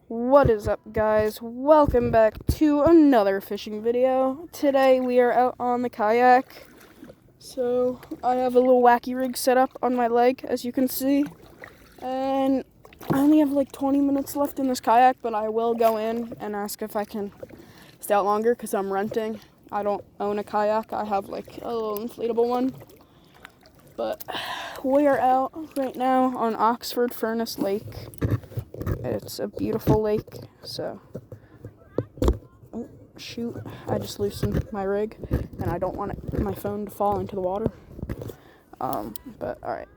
What is up, guys? Welcome back to another fishing video. Today we are out on the kayak. So I have a little wacky rig set up on my leg, as you can see. And I only have like 20 minutes left in this kayak, but I will go in and ask if I can stay out longer because I'm renting. I don't own a kayak. I have like a little inflatable one. But we are out right now on Oxford Furnace Lake. It's a beautiful lake, so, oh shoot, I just loosened my rig, and I don't want my phone to fall into the water, but alright,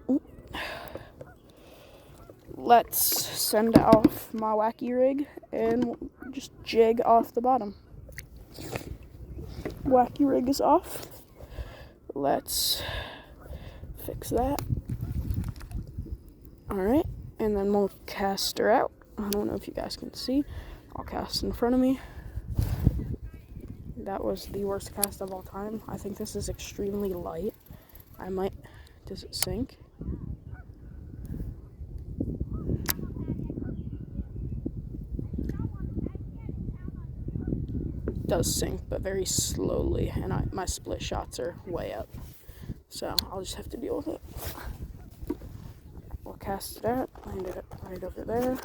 let's send off my wacky rig, and just jig off the bottom. Wacky rig is off, let's fix that, alright, and then we'll cast her out. I don't know if you guys can see. I'll cast in front of me. That was the worst cast of all time. I think this is extremely light. Does it sink? It does sink, but very slowly, and my split shots are way up. So I'll just have to deal with it. We'll cast it out, land it right over there.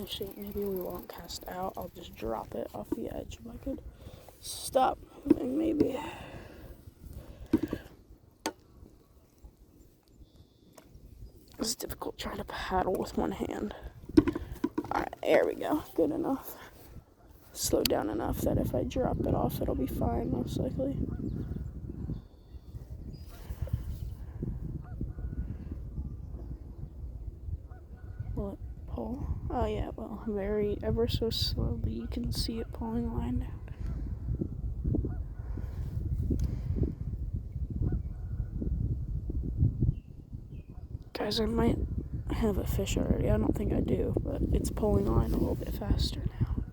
Actually, maybe we won't cast out. I'll just drop it off the edge if I could stop moving, maybe. It's difficult trying to paddle with one hand. Alright, there we go. Good enough. Slowed down enough that if I drop it off, it'll be fine, most likely. Will it pull? Oh yeah, well, ever so slowly, you can see it pulling the line down. Guys, I might have a fish already. I don't think I do, but it's pulling line a little bit faster now.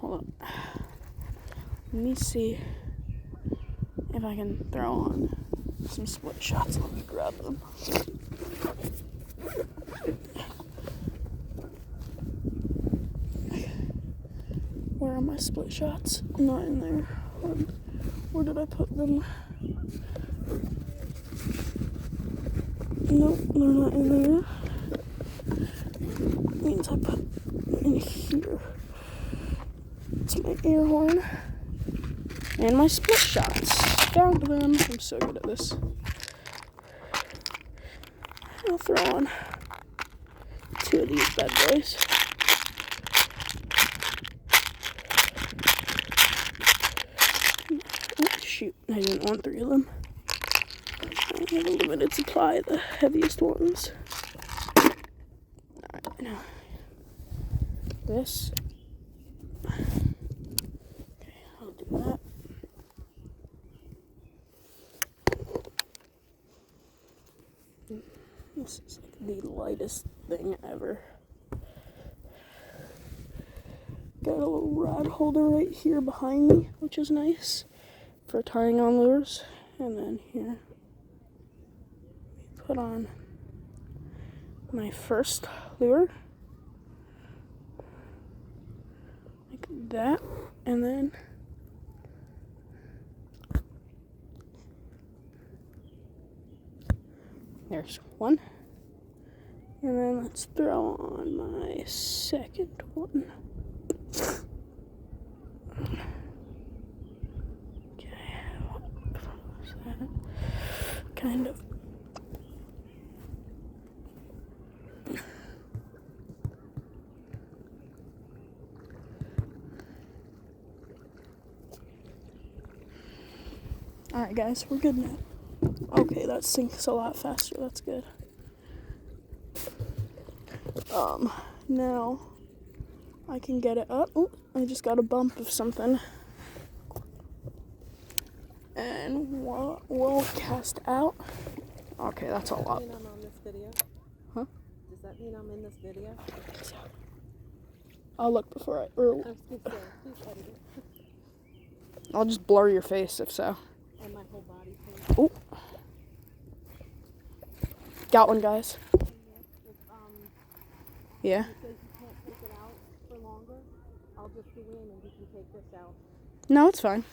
Hold on. Let me see if I can throw on some split shots. Let me grab them. Where are my split shots? Not in there. Where did I put them? Nope, they're not in there. Means I put in here. It's my air horn. And my split shots. Found them. I'm so good at this. I'll throw on 2 of these bad boys. Oh, shoot, I didn't want 3 of them. I have a limited supply of the heaviest ones. Alright, now this. Okay, I'll do that. This is like the lightest thing ever. Got a little rod holder right here behind me, which is nice for tying on lures. And then here, put on my first lure, like that, and then there's one. And then let's throw on my second one. Okay, what was that? Kind of. Alright guys, we're good now. Okay, that sinks a lot faster, that's good. Now I can get it up. Oh, I just got a bump of something. And we'll cast out. Okay, that's a lot. Does that mean I'm on this video? Huh? Does that mean I'm in this video? I'll look before I... I was going to say, please edit it. I'll just blur your face if so. And my whole body pain. Oh, got one, guys. If Yeah. he says you can't take it out for longer, I'll just go in and you can take this out. No, it's fine.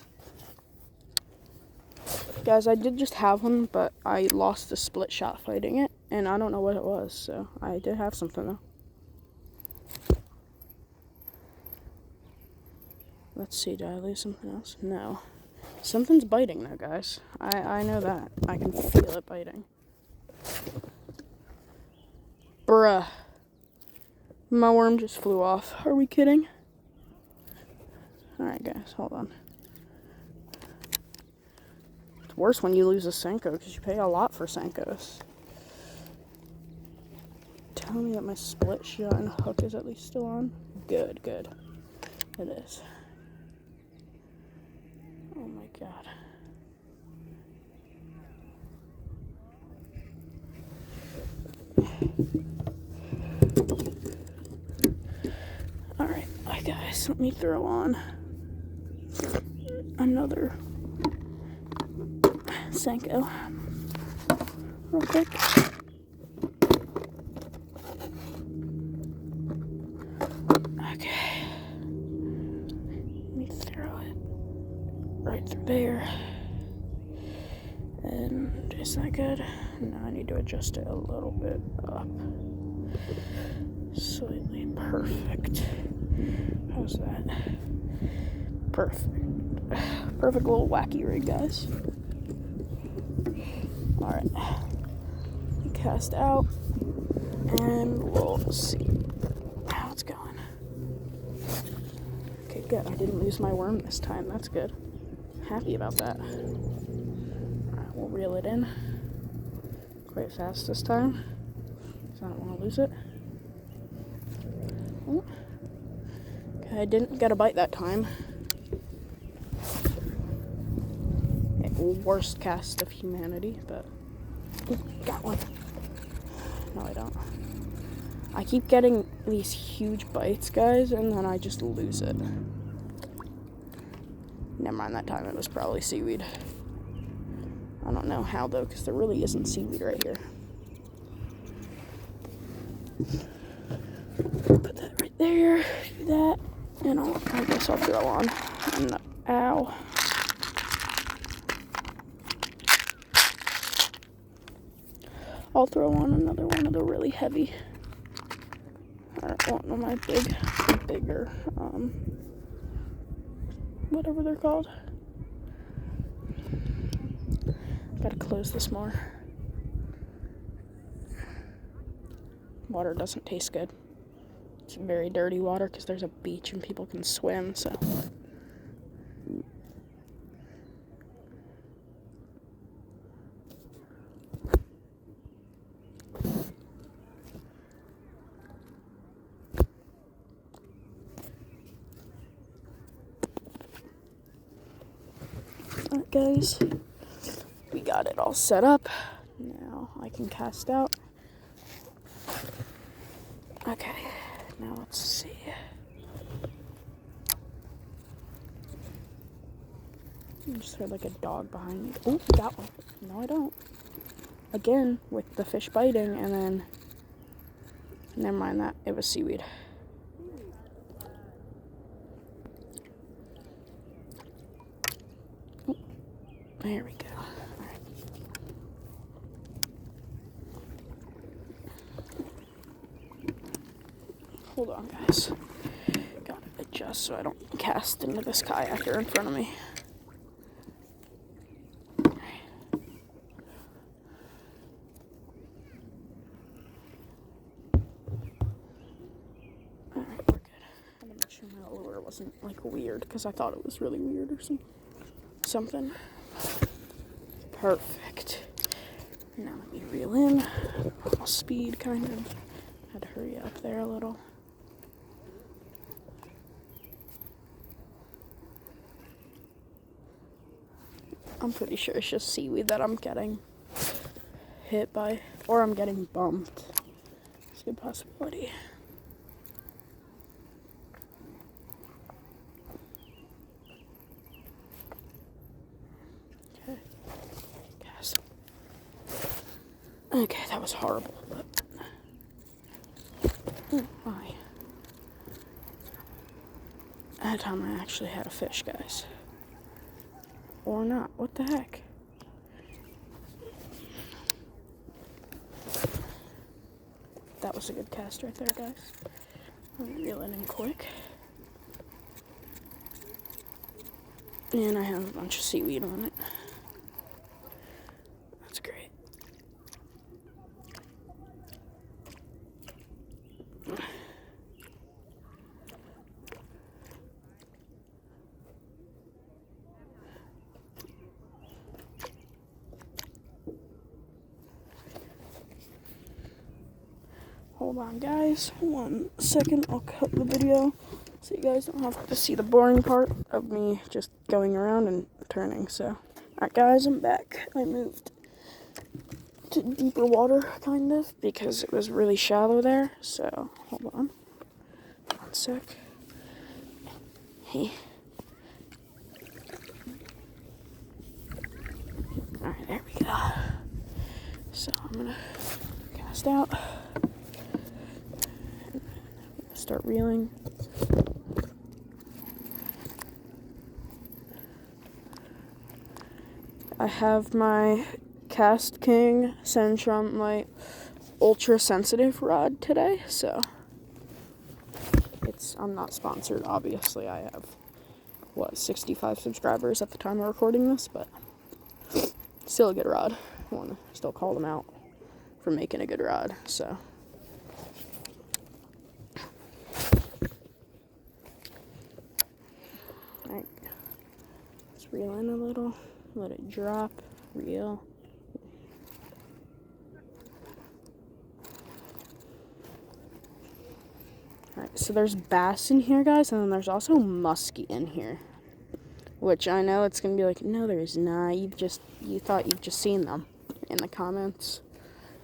Guys, I did just have one, but I lost a split shot fighting it, and I don't know what it was, so I did have something though. Let's see, did I lose something else? No. Something's biting though, guys. I know that. I can feel it biting. Bruh. My worm just flew off. Are we kidding? Alright, guys, hold on. It's worse when you lose a Senko because you pay a lot for Senkos. Tell me that my split shot and hook is at least still on. Good, good. It is. Oh my god. Alright, guys, let me throw on another Senko real quick. Okay. Let me throw it right through there. And is that good? No, I need to adjust it a little bit up. Slightly. Perfect. How's that? Perfect. Perfect little wacky rig, guys. Alright. Cast out. And we'll see how it's going. Okay, good. I didn't lose my worm this time. That's good. Happy about that. Alright, we'll reel it in quite fast this time, because I don't want to lose it. Ooh. Okay, I didn't get a bite that time. Worst cast of humanity, but ooh, got one. No, I don't. I keep getting these huge bites, guys, and then I just lose it. Never mind, that time it was probably seaweed. I don't know how, though, because there really isn't seaweed right here. Put that right there, do that, and I guess I'll throw on. Ow. I'll throw on another one of the really heavy. I don't want one of my bigger, whatever they're called. Gotta close this more. Water doesn't taste good. It's very dirty water because there's a beach and people can swim, so. Alright, guys. We got it all set up. Now I can cast out. Okay, now let's see. I just heard like a dog behind me. Oh, got one. No, I don't. Again, with the fish biting, and then, never mind that, it was seaweed. Oh, there we go. Hold on, guys. Gotta adjust so I don't cast into this kayaker in front of me. Alright, we're good. I had to make sure my lure wasn't like weird because I thought it was really weird or something. Perfect. Now let me reel in. All speed, kind of. Had to hurry up there a little. I'm pretty sure it's just seaweed that I'm getting hit by, or I'm getting bumped. It's a good possibility. Okay. Guys. Okay, that was horrible, but... Oh, my. That time I actually had a fish, guys. Or not. What the heck? That was a good cast right there, guys. I'm gonna reel it in quick. And I have a bunch of seaweed on it. That's great. Hold on, guys. 1 second. I'll cut the video so you guys don't have to see the boring part of me just going around and turning. So, alright, guys, I'm back. I moved to deeper water, kind of, because it was really shallow there. So, hold on. 1 sec. Hey. Alright, there we go. So, I'm gonna cast out. Start reeling. I have my Cast King Centrum Light Ultra Sensitive rod today, so I'm not sponsored, obviously. I have 65 subscribers at the time of recording this, but still a good rod. I want to still call them out for making a good rod, so alright, let's reel in a little, let it drop, reel. Alright, so there's bass in here, guys, and then there's also muskie in here. Which I know it's gonna be like, no, there's not. You thought you've just seen them in the comments.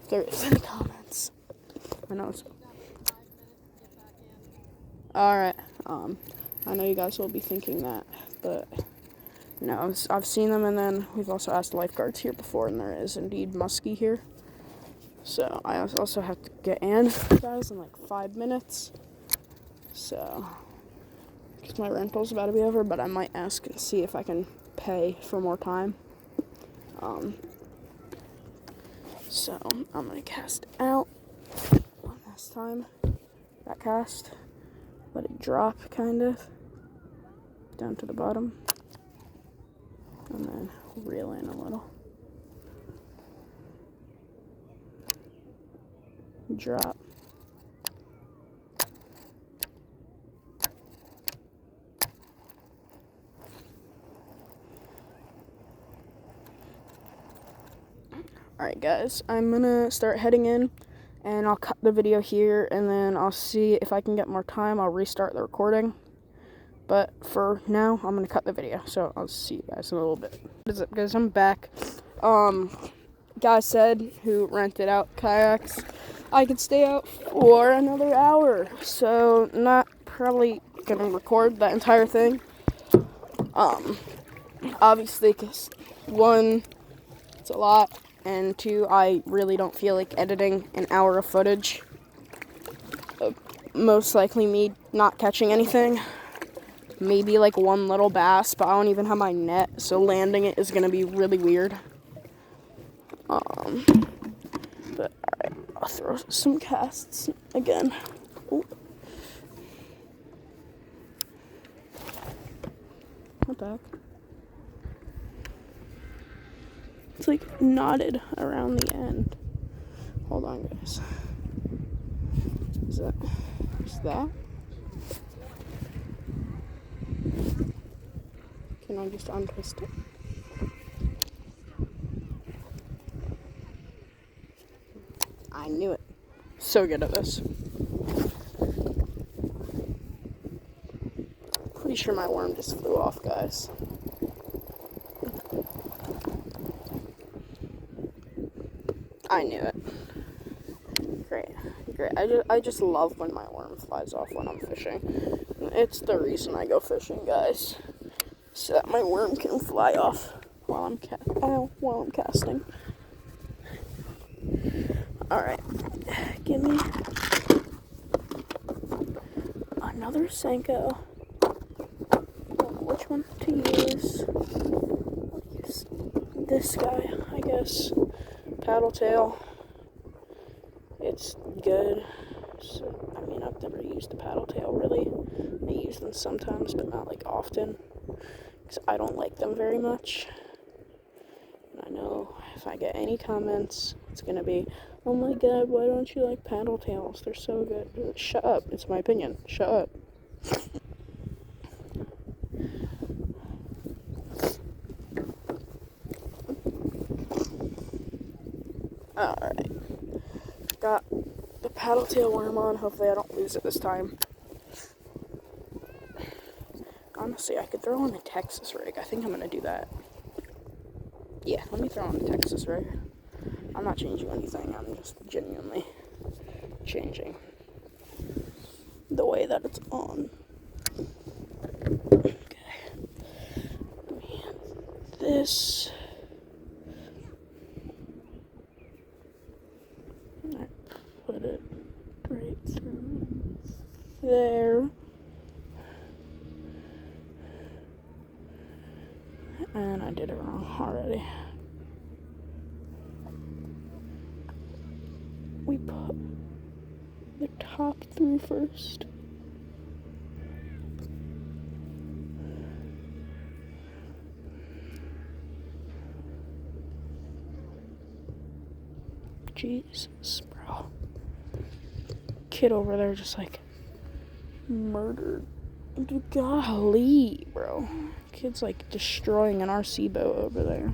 If there is in the comments. I know it's... Alright, I know you guys will be thinking that, but no, I've seen them, and then we've also asked lifeguards here before, and there is indeed muskie here. So I also have to get in, guys, in like 5 minutes. So, because my rental's about to be over, but I might ask and see if I can pay for more time. So I'm gonna cast out one last time. That cast, let it drop kind of down to the bottom, and then reel in a little. Drop. Alright, guys, I'm gonna start heading in, and I'll cut the video here, and then I'll see if I can get more time. I'll restart the recording, but for now, I'm gonna cut the video, so I'll see you guys in a little bit. What is up, guys? I'm back. Guy said, who rented out kayaks, I could stay out for another hour, so not probably gonna record that entire thing. Obviously, because 1, it's a lot, and 2, I really don't feel like editing an hour of footage. Most likely me not catching anything. Maybe like 1 little bass, but I don't even have my net, so landing it is gonna be really weird. But alright, I'll throw some casts again. Ooh. What the heck? It's like knotted around the end. Hold on, guys. Is that? Can I just untwist it? I knew it. So good at this. Pretty sure my worm just flew off, guys. I knew it. Great. I just love when my worm flies off when I'm fishing. It's the reason I go fishing, guys. So that my worm can fly off while while I'm casting. Alright, give me another Senko. Which one to use? I'll use this guy, I guess. Paddle tail. It's good. So, I mean, I've never used a paddle tail really. I use them sometimes, but not like often, because I don't like them very much. And I know if I get any comments, it's gonna be, oh my god, why don't you like paddle tails? They're so good. Shut up. It's my opinion. Shut up. Alright. Got the paddle tail worm on. Hopefully I don't lose it this time. Honestly, I could throw on the Texas rig. I think I'm gonna do that. Yeah, let me throw on the Texas rig. I'm not changing anything. I'm just genuinely changing the way that it's on. Okay. This. I put it right through there. And I did it wrong already. We put the top through first. Jesus, bro. Kid over there just like murdered. Golly, bro. Kid's like destroying an RC boat over there.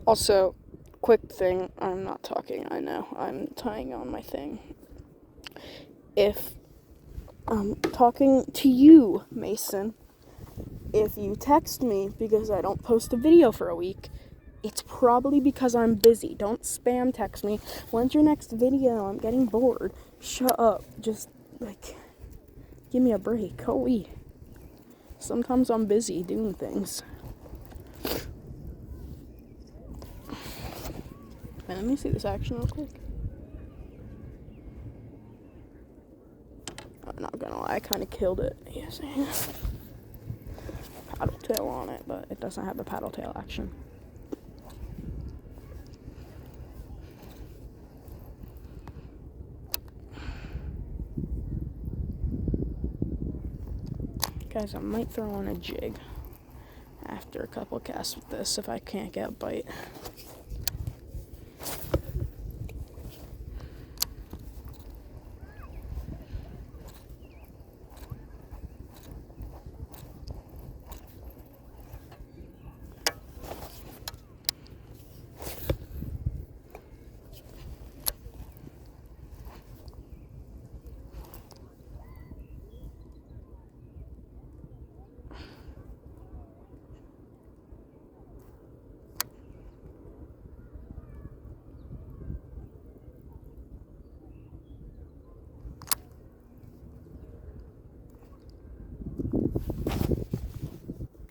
Also, quick thing, I'm not talking, I know, I'm tying on my thing. If I'm talking to you, Mason, if you text me because I don't post a video for a week, it's probably because I'm busy. Don't spam text me. When's your next video? I'm getting bored. Shut up. Just, like, give me a break. Holy. Sometimes I'm busy doing things. Let me see this action real quick. I'm not gonna lie, I kind of killed it. Yes, paddle tail on it, but it doesn't have the paddle tail action. Guys, I might throw on a jig after a couple casts with this if I can't get a bite.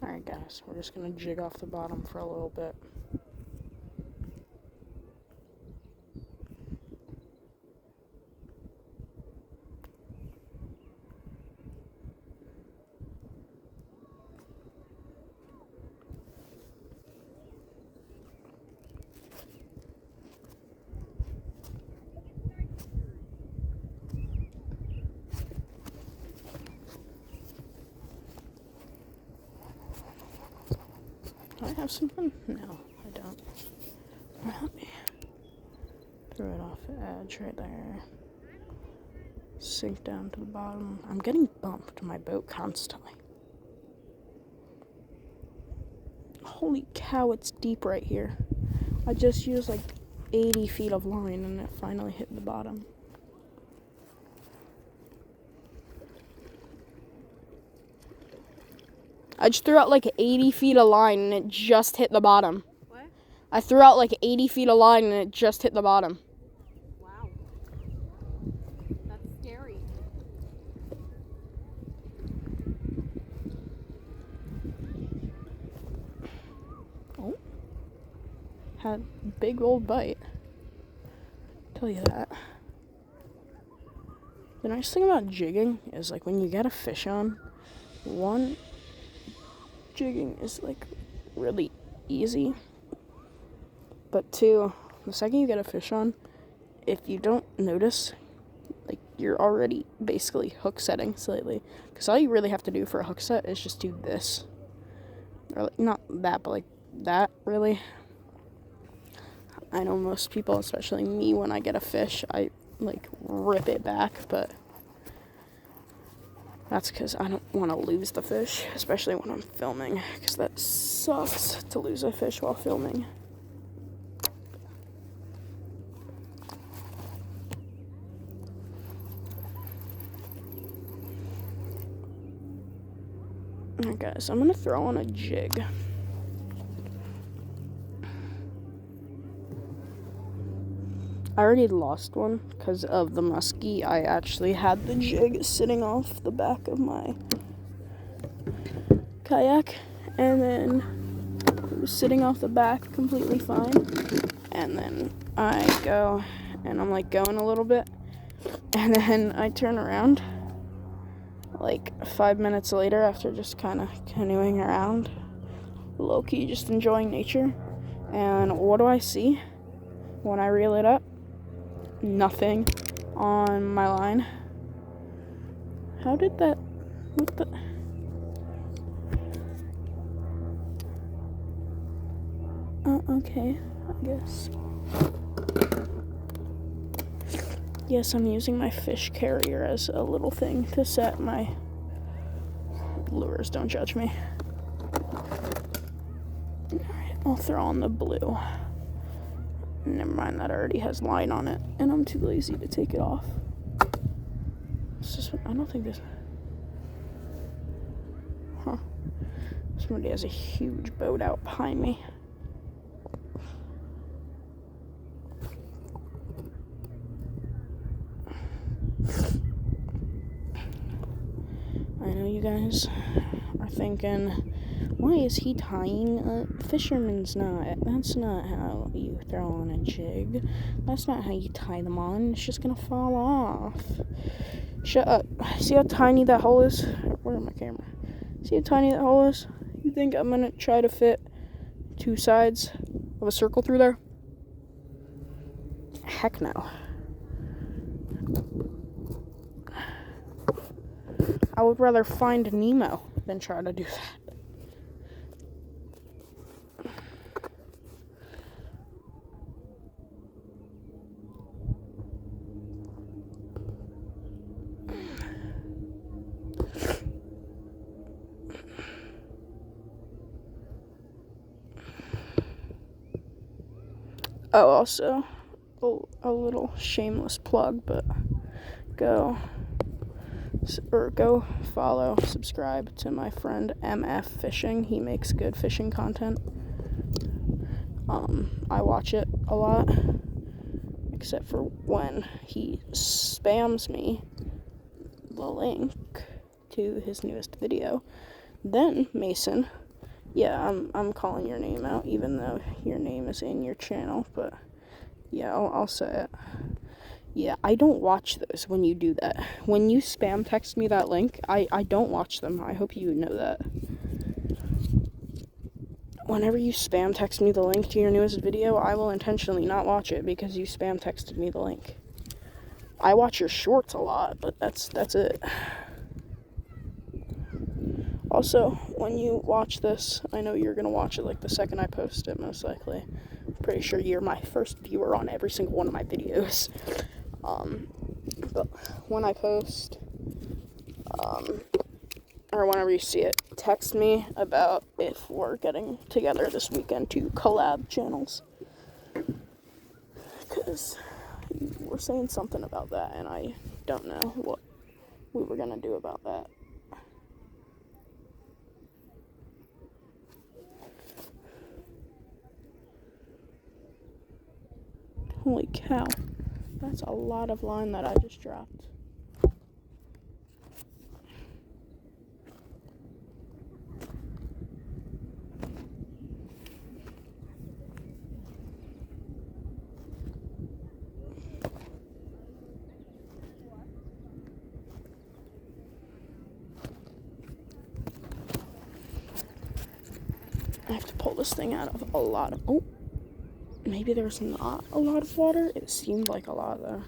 Alright guys, we're just gonna jig off the bottom for a little bit. Do I have some fun? No, I don't. Let me throw it off the edge right there. sink down to the bottom. I'm getting bumped my boat constantly. Holy cow, it's deep right here. I just used like 80 feet of line and it finally hit the bottom. I just threw out like 80 feet of line and it just hit the bottom. What? I threw out like 80 feet of line and it just hit the bottom. Wow. That's scary. Oh. Had a big old bite. Tell you that. The nice thing about jigging is like when you get a fish on, one, jigging is like really easy. But two, the second you get a fish on, if you don't notice, like you're already basically hook setting slightly. Because all you really have to do for a hook set is just do this. Or like, not that, but like that really. I know most people, especially me, when I get a fish, I like rip it back, but that's because I don't want to lose the fish, especially when I'm filming, because that sucks to lose a fish while filming. Alright guys, I'm going to throw on a jig. I already lost one because of the muskie. I actually had the jig sitting off the back of my kayak, and then it was sitting off the back completely fine. And then I go, and I'm like going a little bit, and then I turn around like 5 minutes later after just kind of canoeing around, low-key just enjoying nature. And what do I see when I reel it up? Nothing on my line. How did that, what the, okay, I guess. Yes, I'm using my fish carrier as a little thing to set my lures, don't judge me. Alright, I'll throw on the blue. Never mind, that already has line on it, and I'm too lazy to take it off. It's just, I don't think this... Huh. Somebody has a huge boat out behind me. I know you guys are thinking, why is he tying a fisherman's knot? That's not how you throw on a jig. That's not how you tie them on. It's just gonna fall off. Shut up. See how tiny that hole is? Where's my camera? See how tiny that hole is? You think I'm gonna try to fit 2 sides of a circle through there? Heck no. I would rather find Nemo than try to do that. Oh, also, a little shameless plug, but go follow, subscribe to my friend MF Fishing. He makes good fishing content. I watch it a lot, except for when he spams me the link to his newest video. Then Mason, yeah, I'm calling your name out, even though your name is in your channel, but yeah, I'll say it. Yeah, I don't watch those when you do that. When you spam text me that link, I don't watch them. I hope you know that. Whenever you spam text me the link to your newest video, I will intentionally not watch it because you spam texted me the link. I watch your shorts a lot, but that's it. Also, when you watch this, I know you're gonna watch it like the second I post it, most likely. I'm pretty sure you're my first viewer on every single one of my videos. when I post, or whenever you see it, text me about if we're getting together this weekend to collab channels. Because we're saying something about that, and I don't know what we were gonna do about that. Holy cow, that's a lot of line that I just dropped. I have to pull this thing out of a lot of, oh, maybe there's not a lot of water. It seemed like a lot though.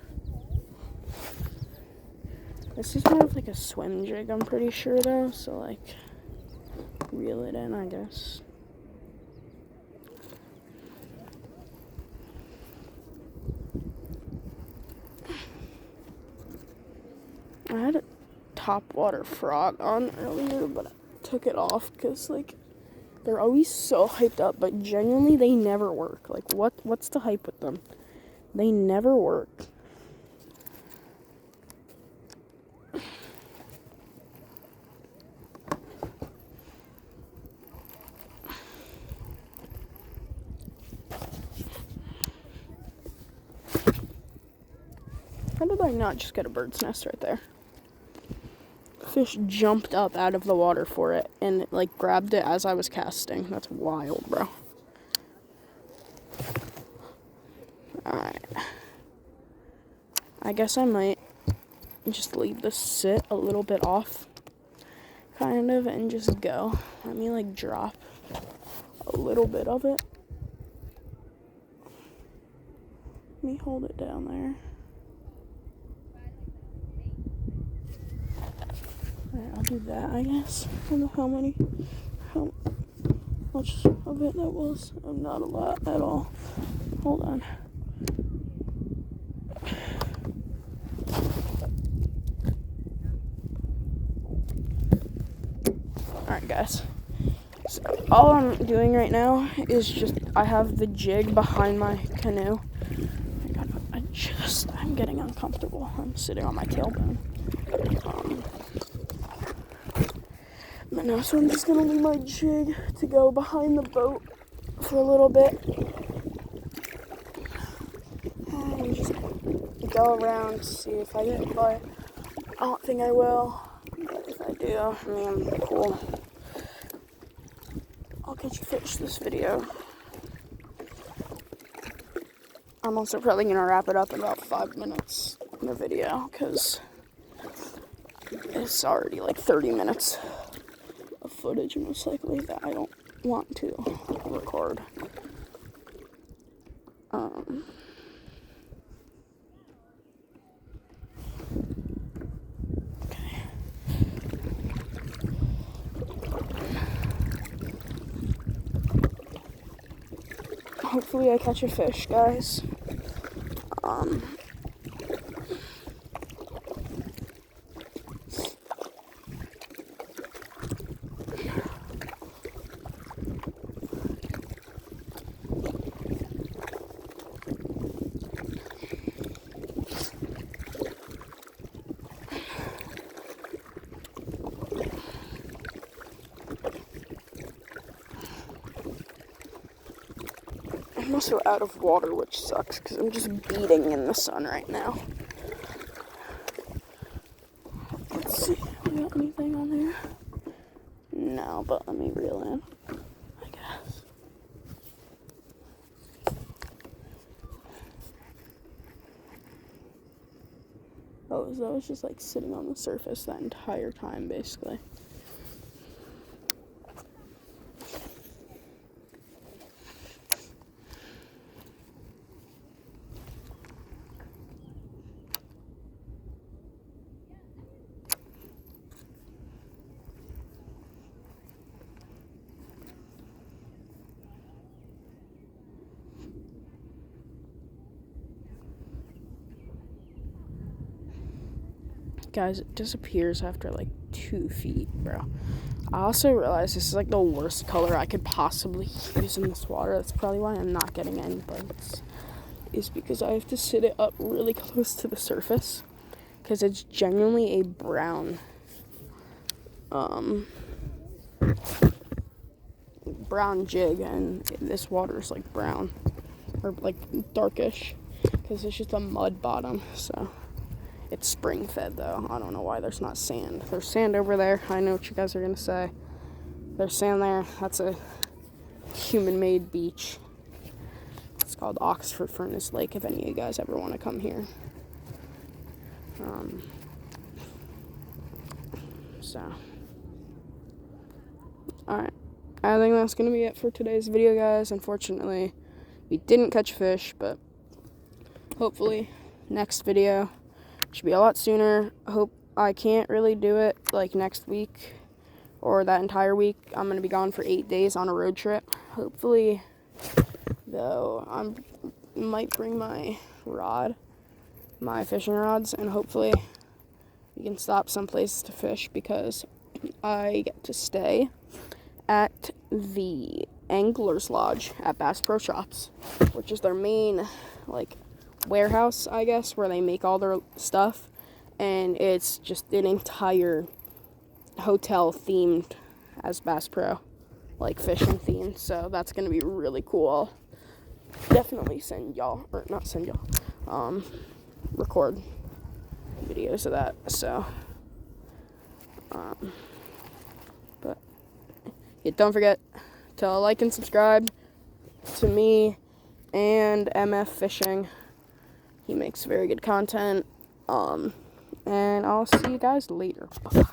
This is more of like a swim jig, I'm pretty sure though, so like, reel it in, I guess. I had a topwater frog on earlier, but I took it off because like, they're always so hyped up, but genuinely they never work. Like, what's the hype with them? They never work. How did I not just get a bird's nest right there? Fish jumped up out of the water for it and like grabbed it as I was casting. That's wild, bro. Alright. I guess I might just leave this sit a little bit off, kind of, and just go. Let me like drop a little bit of it. Let me hold it down there. Alright, I'll do that, I guess. I don't know how much of it that was. Not a lot at all. Hold on. Alright, guys. So all I'm doing right now is just, I have the jig behind my canoe. Oh my God, I'm getting uncomfortable. I'm sitting on my tailbone. But now, so I'm just gonna leave my jig to go behind the boat for a little bit. And just go around, see if I get bite. I don't think I will. But if I do, I mean, cool. I'll catch you fish this video. I'm also probably gonna wrap it up in about 5 minutes in the video, because it's already like 30 minutes of footage most likely that I don't want to record. Okay. Hopefully I catch a fish, guys. I'm also out of water, which sucks, because I'm just beating in the sun right now. Let's see, we got anything on there? No, but let me reel in, I guess. Oh, so I was just like sitting on the surface that entire time, basically. guys, it disappears after like 2 feet, bro. I also realized this is like the worst color I could possibly use in this water. That's probably why I'm not getting any bites, is because I have to sit it up really close to the surface, because it's genuinely a brown brown jig, and this water is like brown or like darkish because it's just a mud bottom. So it's spring fed though. I don't know why there's not sand. There's sand over there. I know what you guys are gonna say. There's sand there. That's a human-made beach. It's called Oxford Furnace Lake, if any of you guys ever want to come here. Alright. I think that's going to be it for today's video, guys. Unfortunately, we didn't catch fish, but hopefully next video should be a lot sooner. I can't really do it like next week or that entire week. I'm going to be gone for 8 days on a road trip. Hopefully, though, I might bring my fishing rods, and hopefully we can stop some places to fish, because I get to stay at the Angler's Lodge at Bass Pro Shops, which is their main like warehouse, I guess, where they make all their stuff, and it's just an entire hotel themed as Bass Pro, like fishing themed. So that's gonna be really cool. I'll definitely record videos of that. So but yeah, don't forget to like and subscribe to me and MF Fishing. He makes very good content. And I'll see you guys later. Bye.